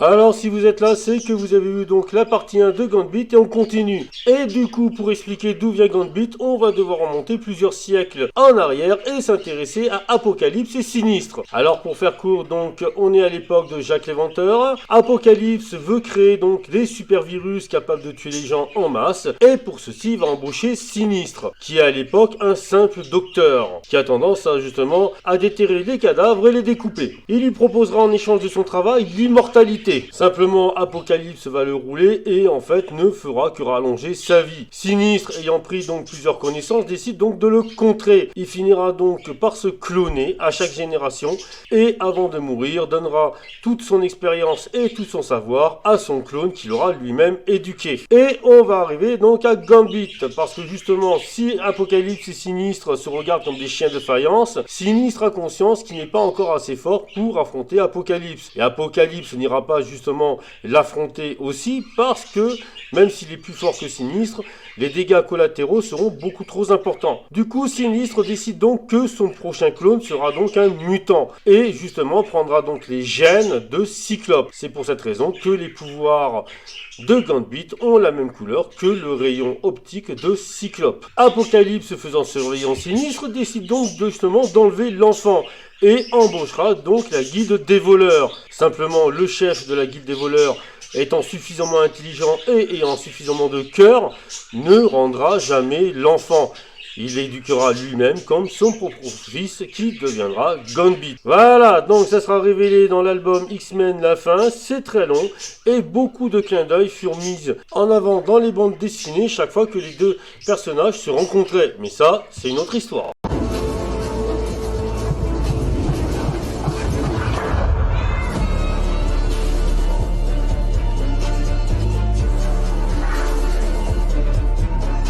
Alors si vous êtes là, c'est que vous avez vu donc la partie 1 de Gambit et on continue. Et du coup, pour expliquer d'où vient Gambit, on va devoir remonter plusieurs siècles en arrière et s'intéresser à Apocalypse et Sinistre. Alors pour faire court, donc on est à l'époque de Jack l'Éventreur. Apocalypse veut créer donc des super virus capables de tuer les gens en masse et pour ceci il va embaucher Sinistre, qui est à l'époque un simple docteur, qui a tendance à justement à déterrer les cadavres et les découper. Il lui proposera en échange de son travail l'immortalité. Simplement, Apocalypse va le rouler et en fait ne fera que rallonger sa vie. Sinistre, ayant pris donc plusieurs connaissances, décide donc de le contrer. Il finira donc par se cloner à chaque génération et avant de mourir, donnera toute son expérience et tout son savoir à son clone qu'il aura lui-même éduqué. Et on va arriver donc à Gambit, parce que justement, si Apocalypse et Sinistre se regardent comme des chiens de faïence, Sinistre a conscience qu'il n'est pas encore assez fort pour affronter Apocalypse. Et Apocalypse n'ira pas justement l'affronter aussi parce que même s'il est plus fort que Sinistre, les dégâts collatéraux seront beaucoup trop importants. Du coup, Sinistre décide donc que son prochain clone sera donc un mutant et justement prendra donc les gènes de Cyclope. C'est pour cette raison que les pouvoirs de Gambit ont la même couleur que le rayon optique de Cyclope. Apocalypse, faisant surveillant Sinistre, décide donc justement d'enlever l'enfant et embauchera donc la guilde des voleurs. Simplement, le chef de la guilde des voleurs, étant suffisamment intelligent et ayant suffisamment de cœur, ne rendra jamais l'enfant. Il l'éduquera lui-même comme son propre fils qui deviendra Gambit. Voilà, donc ça sera révélé dans l'album X-Men la fin, c'est très long et beaucoup de clins d'œil furent mis en avant dans les bandes dessinées chaque fois que les deux personnages se rencontraient. Mais ça, c'est une autre histoire.